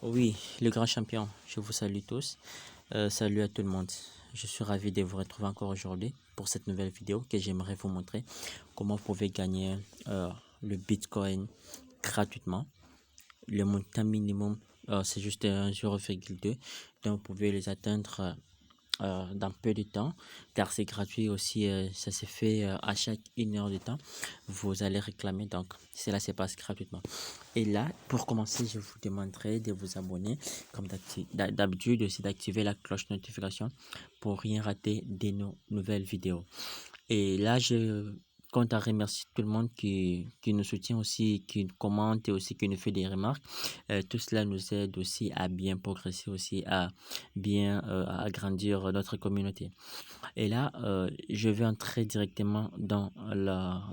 Oui, le grand champion, je vous salue tous. Salut à tout le monde. Je suis ravi de vous retrouver encore aujourd'hui pour cette nouvelle vidéo que j'aimerais vous montrer comment vous pouvez gagner le Bitcoin gratuitement. Le montant minimum, c'est juste 0,2. Donc, vous pouvez les atteindre dans peu de temps, car c'est gratuit aussi, ça se fait à chaque 1 heure de temps. Vous allez réclamer, donc cela se passe gratuitement. Et là, pour commencer, je vous demanderai de vous abonner, comme d'habitude, aussi d'activer la cloche notification pour rien rater de nos nouvelles vidéos. Et là, je compte à remercier tout le monde qui nous soutient aussi, qui commente et aussi qui nous fait des remarques. Tout cela nous aide aussi à bien progresser, aussi à bien agrandir notre communauté. Et là, je vais entrer directement dans la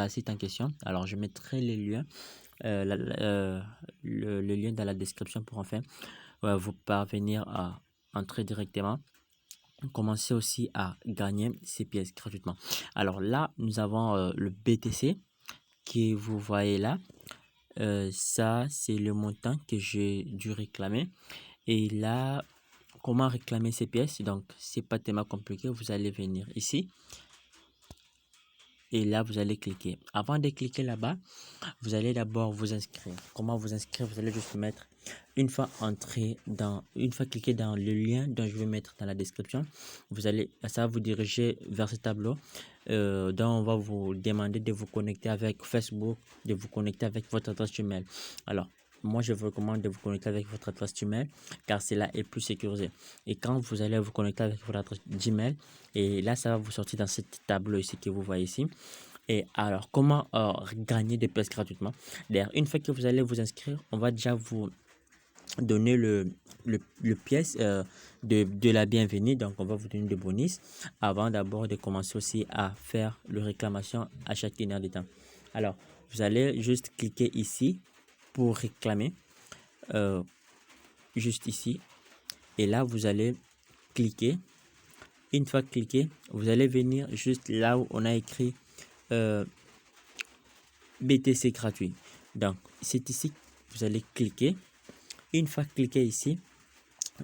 site en question. Alors, je mettrai les liens, le lien dans la description pour enfin vous parvenir à entrer directement. Commencer aussi à gagner ces pièces gratuitement. Alors là, nous avons le BTC que vous voyez là. Ça, c'est le montant que j'ai dû réclamer. Et là, comment réclamer ces pièces? Donc, c'est pas tellement compliqué. Vous allez venir ici. Et là, vous allez cliquer. Avant de cliquer là-bas, vous allez d'abord vous inscrire. Comment vous inscrire? Vous allez juste mettre une fois cliqué dans le lien dont je vais mettre dans la description, ça va vous diriger vers ce tableau dont on va vous demander de vous connecter avec Facebook, de vous connecter avec votre adresse email. Alors, moi, je vous recommande de vous connecter avec votre adresse email car cela est plus sécurisé. Et quand vous allez vous connecter avec votre adresse Gmail, et là, ça va vous sortir dans ce tableau ici que vous voyez ici. Et alors, comment gagner des pièces gratuitement? D'ailleurs, une fois que vous allez vous inscrire, on va déjà vous donner le pièce de la bienvenue. Donc, on va vous donner des bonus avant d'abord de commencer aussi à faire le réclamation à chaque heure de temps. Alors, vous allez juste cliquer ici pour réclamer, juste ici. Et là, vous allez cliquer. Une fois cliqué, vous allez venir juste là où on a écrit BTC gratuit. Donc, c'est ici que vous allez cliquer. Une fois cliqué ici,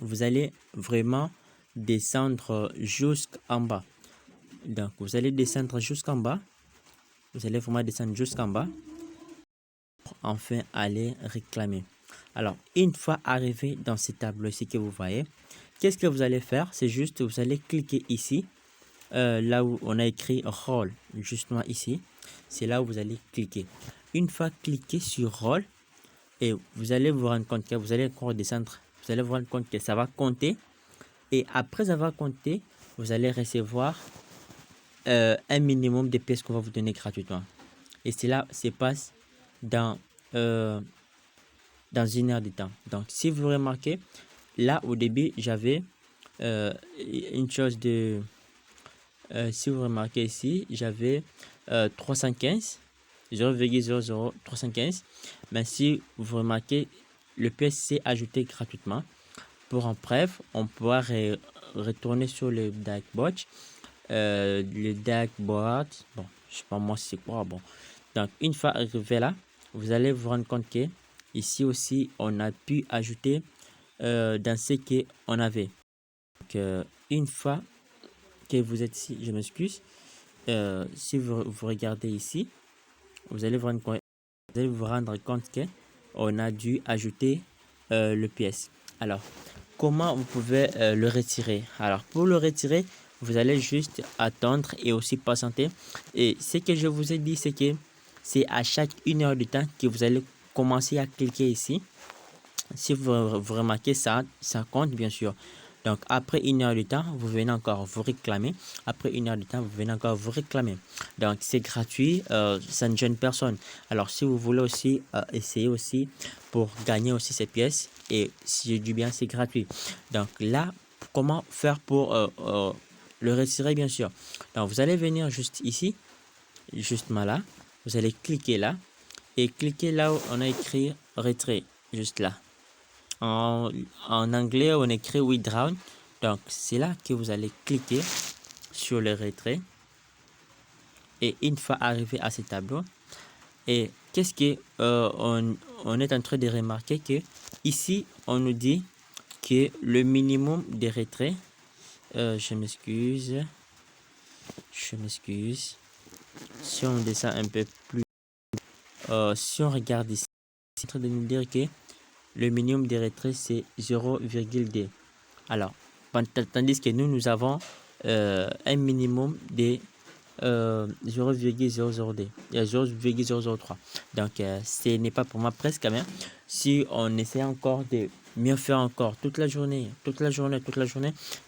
vous allez vraiment descendre jusqu'en bas. Donc, vous allez descendre jusqu'en bas. Vous allez vraiment descendre jusqu'en bas pour enfin aller réclamer. Alors, une fois arrivé dans ce tableau ici que vous voyez, qu'est-ce que vous allez faire? C'est juste, vous allez cliquer ici, là où on a écrit Roll, justement ici. C'est là où vous allez cliquer. Une fois cliqué sur Roll, et vous allez vous rendre compte que vous allez encore descendre. Vous allez vous rendre compte que ça va compter. Et après avoir compté, vous allez recevoir un minimum de pièces qu'on va vous donner gratuitement. Et cela se passe dans, dans 1 heure de temps. Donc, si vous remarquez, là, au début, j'avais une chose de... si vous remarquez ici, j'avais 315, 0,00315. Mais si vous remarquez, le pièce s'est ajouté gratuitement. Pour en bref, on pourra retourner sur le dashboard. Le dashboard, bon, je sais pas moi c'est quoi, bon. Donc, une fois arrivé là, vous allez vous rendre compte que ici aussi, on a pu ajouter dans ce qu'on avait. Donc, une fois que vous êtes ici, je m'excuse, si vous regardez ici, vous allez vous rendre compte que on a dû ajouter le pièce. Alors, comment vous pouvez le retirer? Alors, pour le retirer, vous allez juste attendre et aussi patienter. Et ce que je vous ai dit, c'est que c'est à chaque 1 heure de temps que vous allez commencer à cliquer ici. Si vous remarquez ça, ça compte bien sûr. Donc, après 1 heure de temps, vous venez encore vous réclamer. Après 1 heure de temps, vous venez encore vous réclamer. Donc, c'est gratuit, ça ne gêne personne. Alors, si vous voulez aussi essayer aussi pour gagner aussi ces pièces, et si je dis bien, c'est gratuit. Donc, là, comment faire pour le retirer, bien sûr. Donc, vous allez venir juste ici, justement là. Vous allez cliquer là, et cliquer là où on a écrit retrait, juste là. En anglais, on écrit withdraw. Donc, c'est là que vous allez cliquer sur le retrait. Et une fois arrivé à ce tableau, Et qu'est-ce que on est en train de remarquer que ici, on nous dit que le minimum de retrait, je m'excuse, si on descend un peu plus, si on regarde ici, c'est en train de nous dire que le minimum de retrait c'est 0,2. Alors, tandis que nous avons un minimum de 0,002, 0,003. Donc, ce n'est pas pour moi presque quand même. Si on essaie encore de mieux faire encore toute la journée,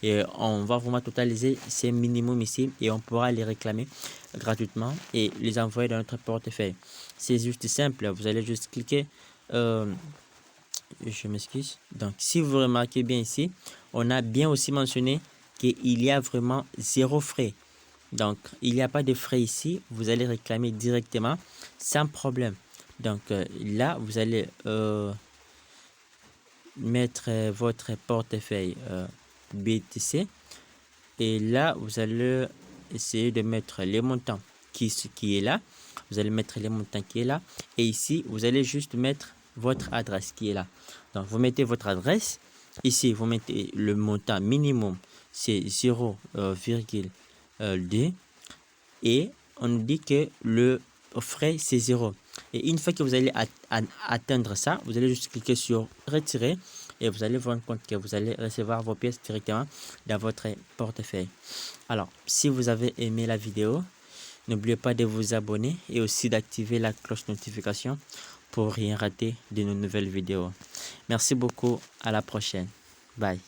et on va vraiment totaliser ces minimums ici et on pourra les réclamer gratuitement et les envoyer dans notre portefeuille. C'est juste simple, vous allez juste cliquer. Je m'excuse. Donc, si vous remarquez bien ici, on a bien aussi mentionné qu'il y a vraiment zéro frais. Donc, il n'y a pas de frais ici. Vous allez réclamer directement sans problème. Donc, là, vous allez mettre votre portefeuille BTC. Et là, vous allez essayer de mettre les montants qui est là. Vous allez mettre les montants qui est là. Et ici, vous allez juste mettre votre adresse qui est là. Donc, vous mettez votre adresse. Ici, vous mettez le montant minimum. C'est 0,2. Et on nous dit que le frais, c'est 0. Et une fois que vous allez atteindre ça, vous allez juste cliquer sur retirer. Et vous allez vous rendre compte que vous allez recevoir vos pièces directement dans votre portefeuille. Alors, si vous avez aimé la vidéo, n'oubliez pas de vous abonner et aussi d'activer la cloche notification pour rien rater de nos nouvelles vidéos. Merci beaucoup, à la prochaine. Bye.